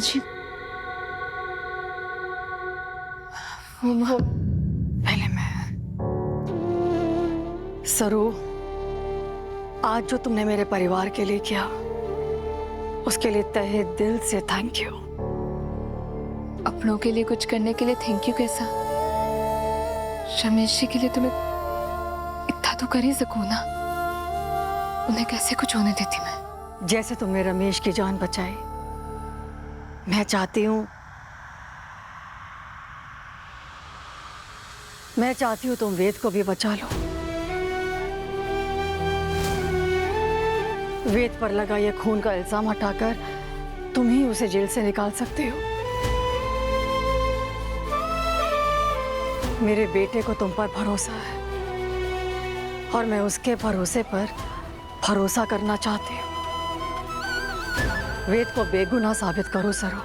जी वो पहले मैं सरू, आज जो तुमने मेरे परिवार के लिए किया उसके लिए तहे दिल से थैंक यू। अपनों के लिए कुछ करने के लिए थैंक यू कैसा? रमेश जी के लिए तुम्हें इतना तो कर ही सकूं ना, उन्हें कैसे कुछ होने देती मैं? जैसे तुमने रमेश की जान बचाई, मैं चाहती हूं तुम वेद को भी बचा लो। वेद पर लगा ये खून का इल्जाम हटाकर तुम ही उसे जेल से निकाल सकते हो। मेरे बेटे को तुम पर भरोसा है और मैं उसके भरोसे पर भरोसा करना चाहती हूँ। वेद को बेगुनाह साबित करो सरो,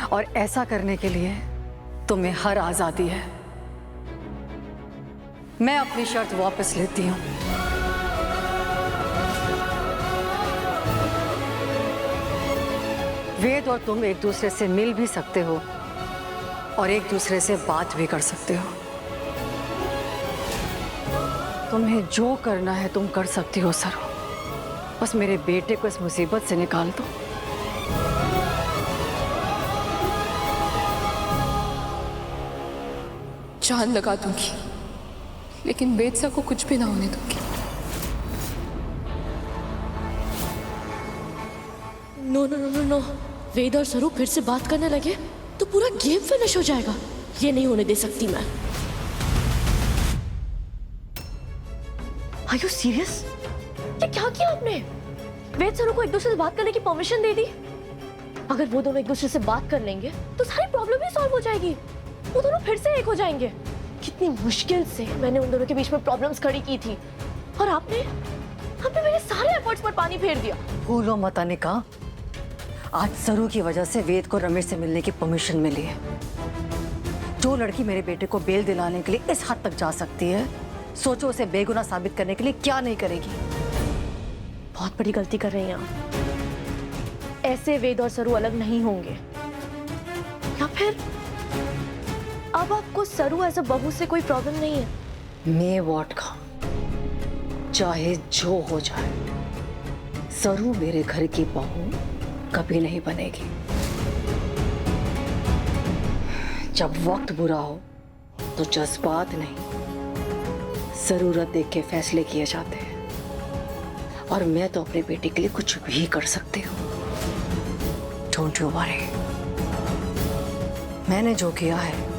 और ऐसा करने के लिए तुम्हें हर आजादी है। मैं अपनी शर्त वापस लेती हूँ। वेद और तुम एक दूसरे से मिल भी सकते हो और एक दूसरे से बात भी कर सकते हो। तुम्हें जो करना है तुम कर सकती हो सरो, बस मेरे बेटे को इस मुसीबत से निकाल दो। जान लगा दूंगी, लेकिन वेद सा को कुछ भी ना होने दूंगी। No no no no no, Ved और सरू फिर से बात करने लगे तो पूरा गेम फिनिश हो जाएगा। ये नहीं होने दे सकती मैं। Are you serious? ये क्या किया आपने? वेद सरू को एक दूसरे से बात करने की परमिशन दे दी। अगर वो दोनों एक दूसरे से बात कर लेंगे तो सारी प्रॉब्लम ही सॉल्व हो जाएगी। वो दोनों फिर से एक हो जाएंगे। कितनी मुश्किल से मैंने उन दोनों के बीच में प्रॉब्लम्स खड़ी की थी, और आपने मेरे सारे एफर्ट्स पर पानी फेर दिया। भूलो मत अनिका, आज सरू की वजह से वेद को रमेश से मिलने की परमिशन मिली है। जो लड़की मेरे बेटे को बेल दिलाने के लिए इस हद तक जा सकती है, सोचो उसे बेगुनाह साबित करने के लिए क्या नहीं करेगी। बहुत बड़ी गलती कर रही हैं आप। ऐसे वेद और सरू अलग नहीं होंगे। या फिर अब आपको सरू एज अ बहू से कोई प्रॉब्लम नहीं है? मैं वॉट का चाहे जो हो जाए, सरू मेरे घर की बहू कभी नहीं बनेगी। जब वक्त बुरा हो तो जज्बात नहीं, जरूरत देख के फैसले किए जाते हैं, और मैं तो अपने बेटे के लिए कुछ भी कर सकती हूँ। Don't you worry. मैंने जो किया है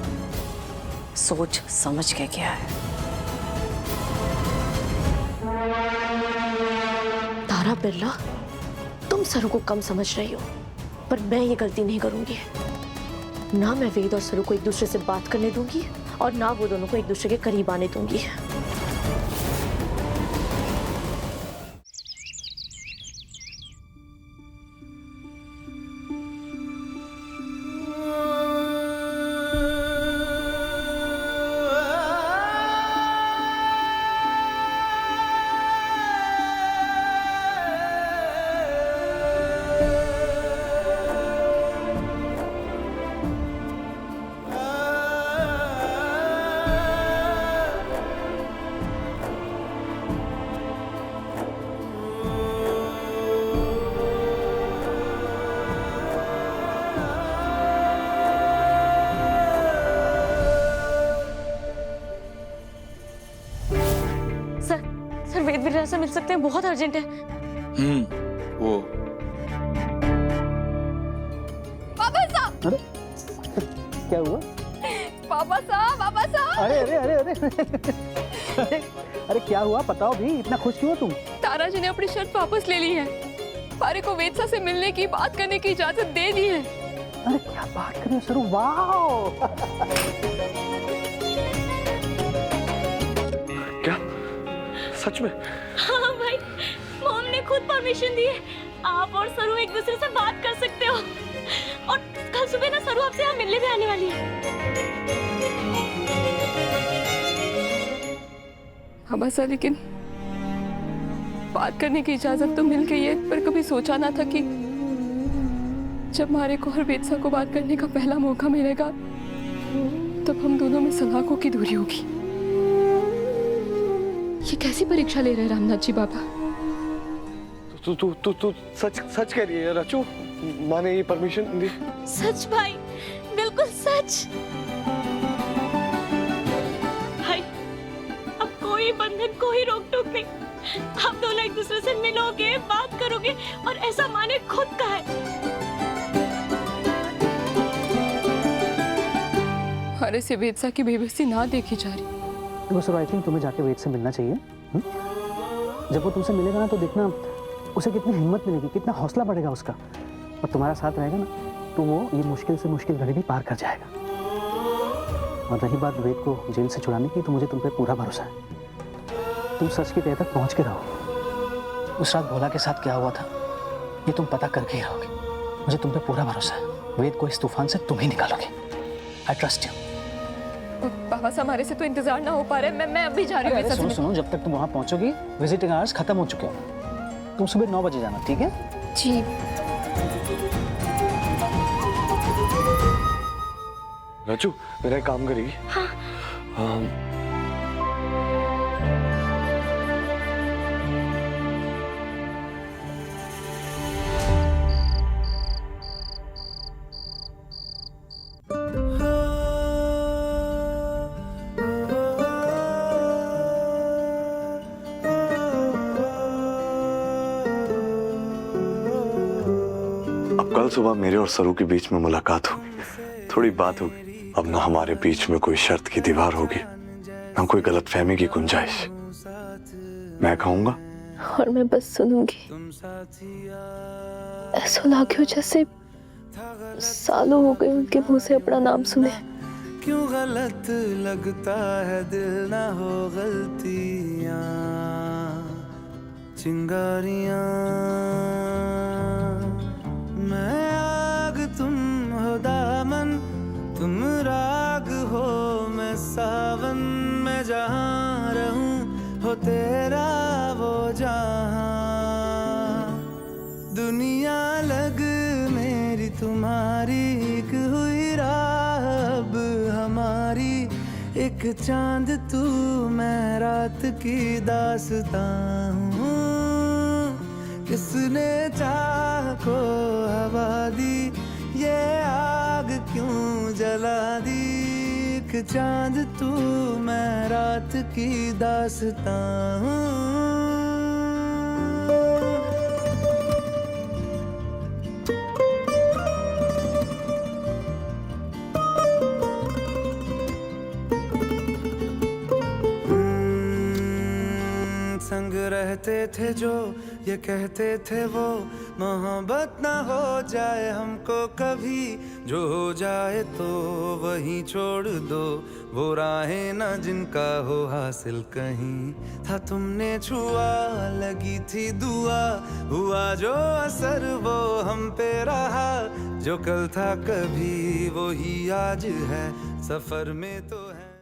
सोच समझ के किया है। तारा बिरला, तुम सरू को कम समझ रही हो, पर मैं ये गलती नहीं करूंगी। ना मैं वेद और सरू को एक दूसरे से बात करने दूंगी, और ना वो दोनों को एक दूसरे के करीब आने दूंगी। सर वेद विराज से मिल सकते हैं, बहुत अर्जेंट है। वो पापा साहब! अरे क्या हुआ? पापा साहब, पापा साहब! अरे अरे अरे अरे अरे अरे क्या हुआ, बताओ भी, इतना खुश क्यों हो तुम? तारा जी ने अपनी शर्त वापस ले ली है। पारे को वेदसा से मिलने की, बात करने की इजाजत दे दी है। अरे क्या बात कर रहे हो सरू, वाह! क्या सच में? हाँ भाई, मॉम ने खुद परमिशन दी है। आप और सरू एक दूसरे से बात कर सकते हो, और कल सुबह ना सरू आपसे यहाँ मिलने भी आने वाली है। हाँ बस, लेकिन बात करने की इजाजत तो मिल गई है, पर कभी सोचा ना था कि जब मारे को और वेदसा को बात करने का पहला मौका मिलेगा तब हम दोनों में सलाखों की दूरी होगी। ये कैसी परीक्षा ले रहे हैं रामनाथ जी बाबा? तू सच सच कह रही है रचू? माँ ने ये परमिशन दी? सच भाई, बिल्कुल सच। भाई अब कोई बंधन, कोई रोक टोक नहीं। आप दोनों एक दूसरे से मिलोगे, बात करोगे और ऐसा माने खुद का है। हमारे से वेदसा की बेबसी ना देखी जा रही। देखो सर, आई थिंक तुम्हें जाके वेद से मिलना चाहिए। जब वो तुमसे मिलेगा ना तो देखना उसे कितनी हिम्मत मिलेगी, कितना हौसला बढ़ेगा उसका। और तुम्हारा साथ रहेगा ना तो वो ये मुश्किल से मुश्किल घड़ी भी पार कर जाएगा। और रही बात वेद को जेल से छुड़ाने की, तो मुझे तुम पे पूरा भरोसा है। तुम सच की तह तक पहुंच के रहो। उस रात भोला के साथ क्या हुआ था ये तुम पता करके ही रहोगे। मुझे तुम पे पूरा भरोसा है। वेद को इस तूफान से तुम ही निकालोगे। I trust you. बाबा से हमारे से तो इंतजार ना हो पा रहा है। मैं अभी जा रही हूँ वेदसा से सुनो मिलने। सुनो, जब तक तुम वहां पहुंचोगी विजिटिंग आवर्स खत्म हो चुके हो। तुम सुबह 9 बजे जाना, ठीक है? जी। रचू मेरा एक काम करेगी? हाँ। अब कल सुबह मेरे और सरू के बीच में मुलाकात होगी, थोड़ी बात होगी। अब ना हमारे बीच में कोई शर्त की दीवार होगी, ना कोई गलतफहमी की गुंजाइश। मैं कहूंगा और मैं बस सुनूंगी। ऐसा लगे जैसे सालों हो गए उनके मुंह से अपना नाम सुने। क्यों गलत लगता है दिल ना हो गलतियां, चिंगारियां। मैं आग तुम हो दामन, तुम राग हो मैं सावन। मैं जहाँ रहूं हो तेरा वो जहाँ। दुनिया लग मेरी तुम्हारी, एक हुई राह अब हमारी। एक चांद तू मैं रात की दास्तां हूँ। किसने चाह को हवा दी, ये आग क्यों जला दी। एक चांद तू मैं रात की दास्तां हूँ। संग रहते थे जो ये कहते थे वो, मोहब्बत ना हो जाए हमको कभी। जो हो जाए तो वही छोड़ दो, वो राहें ना जिनका हो हासिल कहीं। था तुमने छुआ लगी थी दुआ, हुआ जो असर वो हम पे रहा। जो कल था कभी वो ही आज है, सफर में तो है।